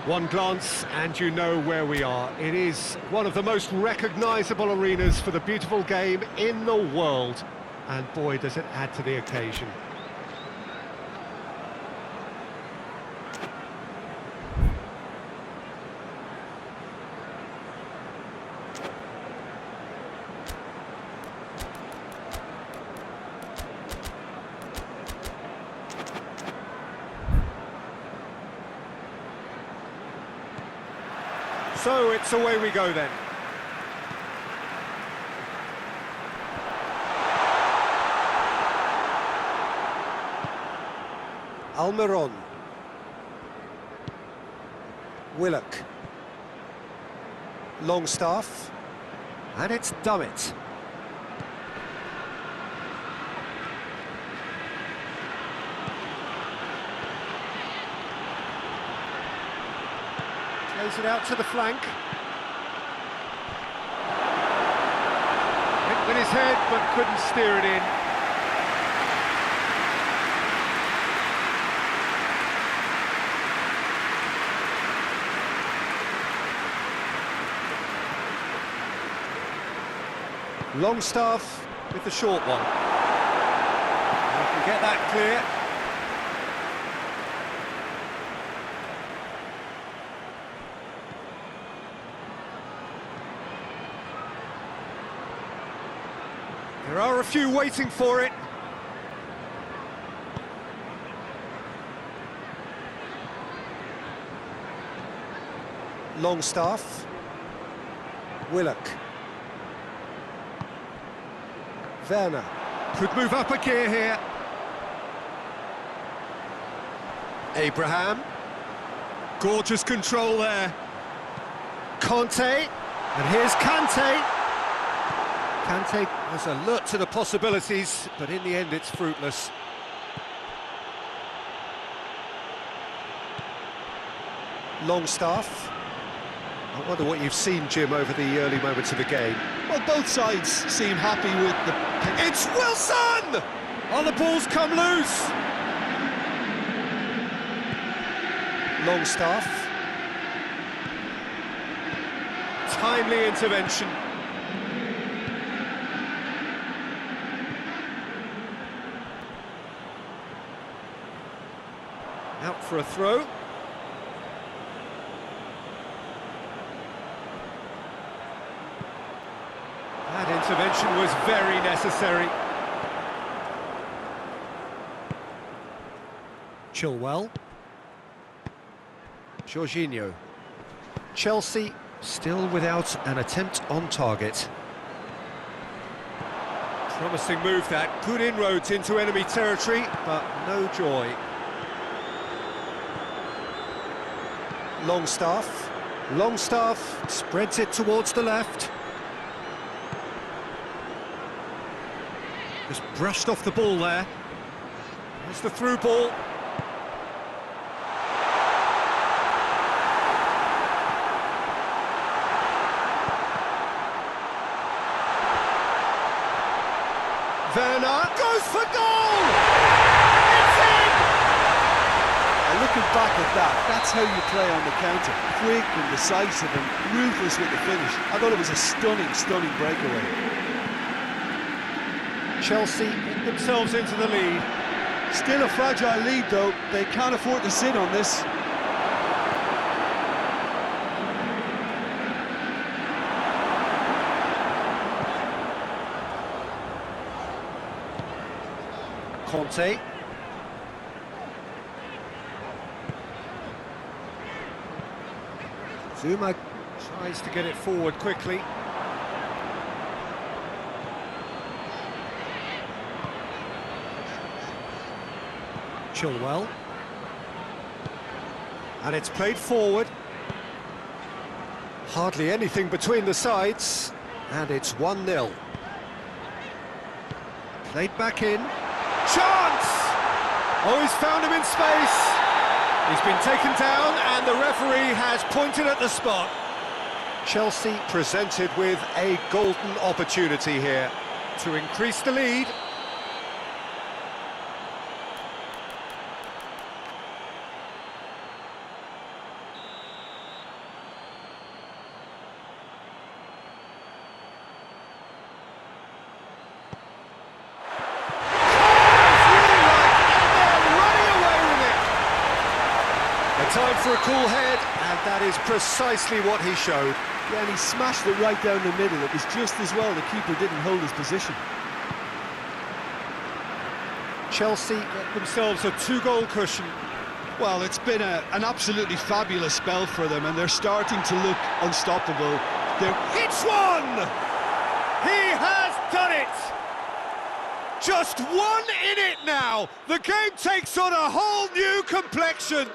One glance and you know where we are. It is one of the most recognisable arenas for the beautiful game in the world. And boy, does it add to the occasion. So it's away we go then. Almiron. Willock. Longstaff. And it's Dummett. Plays it out to the flank. Hit with his head, but couldn't steer it in. Longstaff with the short one. We can get that clear. There are a few waiting for it. Longstaff. Willock. Werner. Could move up a gear here. Abraham. Gorgeous control there. Conte. And here's Kante. Kante was alert to the possibilities, but in the end it's fruitless. Longstaff. I wonder what you've seen, Jim, over the early moments of the game. Well, both sides seem happy with the... It's Wilson! Oh, the ball's come loose! Longstaff. Timely intervention. Out for a throw. That intervention was very necessary. Chilwell. Jorginho. Chelsea still without an attempt on target. Promising move that. Good inroads into enemy territory, but no joy. Longstaff. Longstaff spreads it towards the left. Just brushed off the ball there. There's the through ball. Werner goes for goal! It's in! And looking back at that, that's how you play on the counter. Quick and decisive and ruthless with the finish. I thought it was a stunning, stunning breakaway. Chelsea get themselves into the lead. Still a fragile lead, though. They can't afford to sit on this. Conte. Zuma tries to get it forward quickly. Chilwell. And it's played forward. Hardly anything between the sides. And it's 1-0. Played back in. Chance! Oh, he's found him in space. He's been taken down and the referee has pointed at the spot. Chelsea presented with a golden opportunity here to increase the lead. cool head, and that is precisely what he showed. Yeah, and he smashed it right down the middle. It was just as well the keeper didn't hold his position. Chelsea get themselves a 2-goal cushion. Well, it's been an absolutely fabulous spell for them, and they're starting to look unstoppable. It's one! He has done it! Just one in it now! The game takes on a whole new complexion!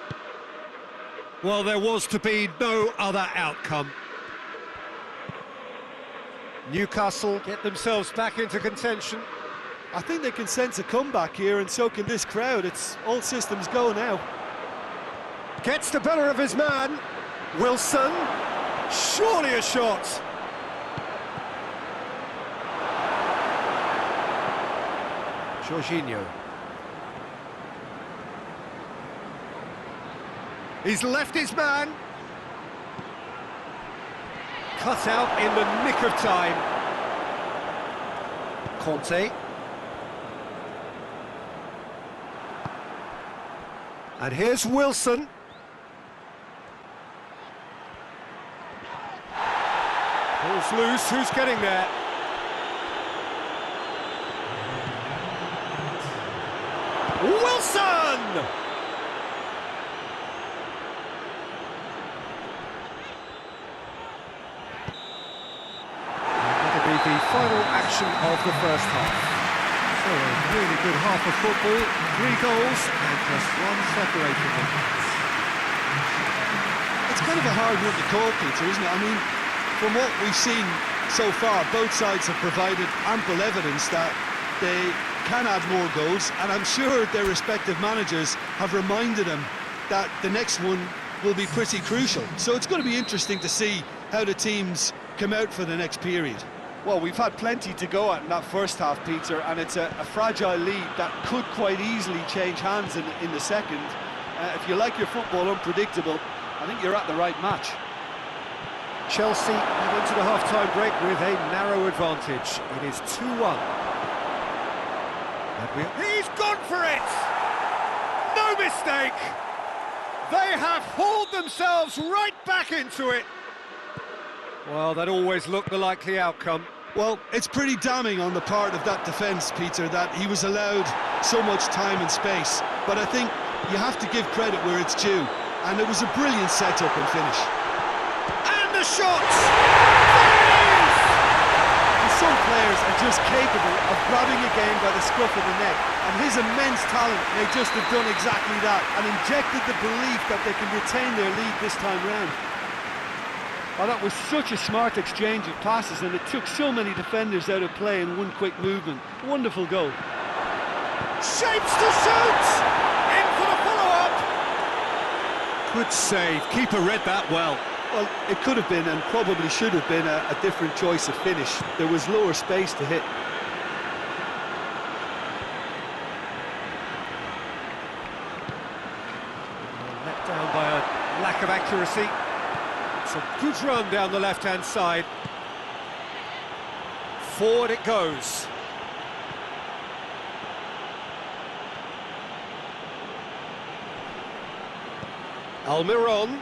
Well, there was to be no other outcome. Newcastle get themselves back into contention. I think they can sense a comeback here, and so can this crowd. It's all systems go now. Gets the better of his man. Wilson. Surely a shot. Jorginho. He's left his man. Cut out in the nick of time. Conte. And here's Wilson. Ball's loose, who's getting there? Wilson! That'll be the final action of the first half. So a really good half of football, 3 goals and just one separating them. It's kind of a hard one to call, Peter, isn't it? I mean, from what we've seen so far, both sides have provided ample evidence that they can add more goals, and I'm sure their respective managers have reminded them that the next one will be pretty crucial. So it's going to be interesting to see how the teams come out for the next period. Well, we've had plenty to go at in that first half, Peter, and it's a fragile lead that could quite easily change hands in the second. If you like your football unpredictable, I think you're at the right match. Chelsea head into the half-time break with a narrow advantage. It is 2-1. He's gone for it! No mistake! They have hauled themselves right back into it. Well, that always looked the likely outcome. Well, it's pretty damning on the part of that defence, Peter, that he was allowed so much time and space. But I think you have to give credit where it's due. And it was a brilliant set-up and finish. And the shots! Some players are just capable of grabbing a game by the scruff of the neck, and his immense talent may just have done exactly that and injected the belief that they can retain their lead this time round. Oh, that was such a smart exchange of passes, and it took so many defenders out of play in one quick movement. Wonderful goal. Shapes to shoot! In for the follow-up! Good save. Keeper read that well. Well, it could have been, and probably should have been, a different choice of finish. There was lower space to hit. Let down by a lack of accuracy. It's a good run down the left-hand side. Forward it goes. Almiron.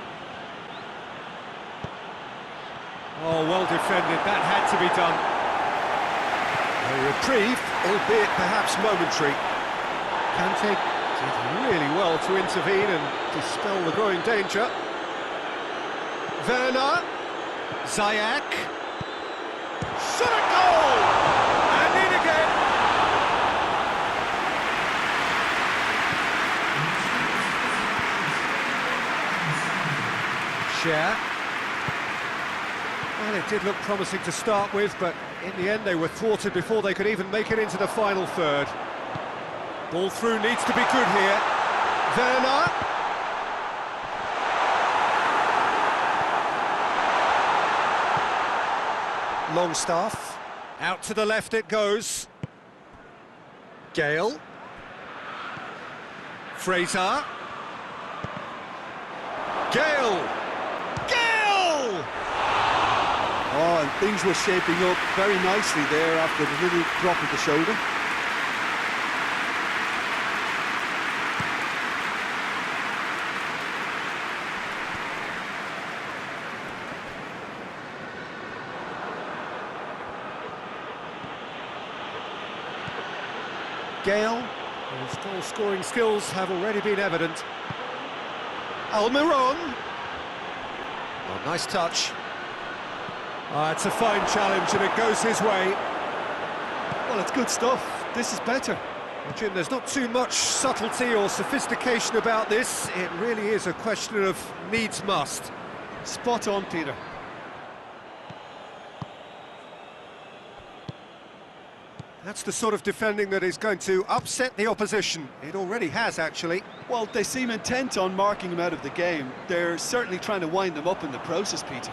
Oh, well defended, that had to be done. A reprieve, albeit perhaps momentary. Kante did really well to intervene and dispel the growing danger. Werner, Ziyech. Shot a goal! And in again! Share. Well, it did look promising to start with, but in the end they were thwarted before they could even make it into the final third. Ball through needs to be good here. Werner. Longstaff. Out to the left it goes. Gale. Fraser. Gale. Oh, and things were shaping up very nicely there after the little drop of the shoulder. Gale. His goal-scoring skills have already been evident. Almiron. Oh, nice touch. It's a fine challenge and it goes his way. Well, it's good stuff. This is better. Well, Jim, there's not too much subtlety or sophistication about this. It really is a question of needs must. Spot on, Peter. That's the sort of defending that is going to upset the opposition. It already has, actually. Well, they seem intent on marking him out of the game. They're certainly trying to wind him up in the process, Peter.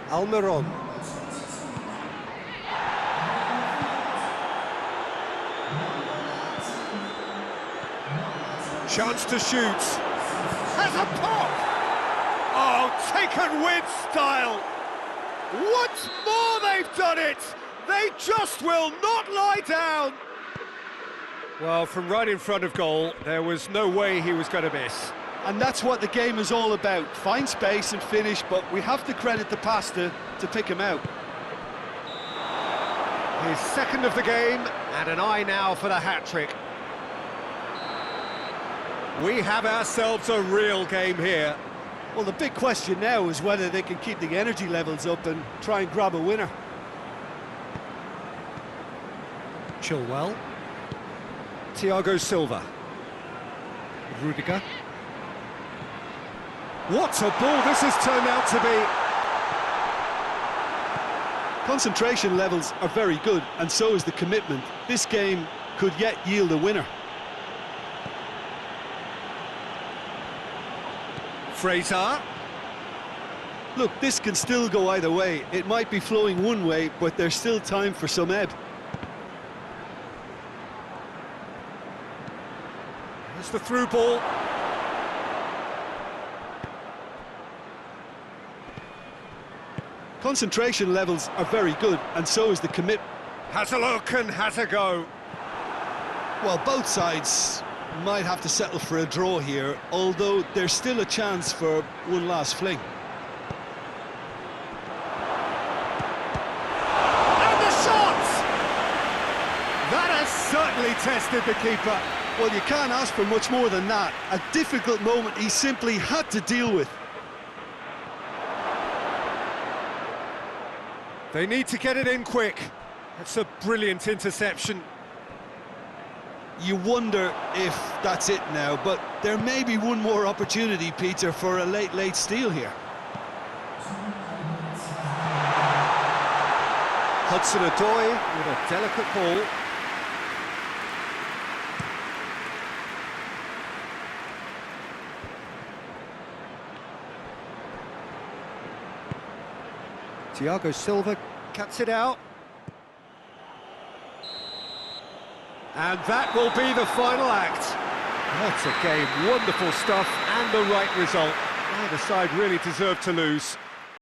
Almiron. Chance to shoot. Has a pop! Oh, taken with style! Once more they've done it! They just will not lie down! Well, from right in front of goal, there was no way he was going to miss. And that's what the game is all about. Find space and finish, but we have to credit the passer to pick him out. His second of the game, and an eye now for the hat-trick. We have ourselves a real game here. Well, the big question now is whether they can keep the energy levels up and try and grab a winner. Chilwell. Thiago Silva. Rudiger. What a ball this has turned out to be! Concentration levels are very good, and so is the commitment. This game could yet yield a winner. Fraser. Look, this can still go either way. It might be flowing one way, but there's still time for some ebb. There's the through ball. Concentration levels are very good, and so is the commitment. Has a look and has a go. Well, both sides might have to settle for a draw here, although there's still a chance for one last fling. And the shot! That has certainly tested the keeper. Well, you can't ask for much more than that. A difficult moment he simply had to deal with. They need to get it in quick. That's a brilliant interception. You wonder if that's it now, but there may be one more opportunity, Peter, for a late steal here. Hudson-Odoi with a delicate ball. Thiago Silva cuts it out. And that will be the final act. What a game, wonderful stuff, and the right result. Neither side really deserved to lose.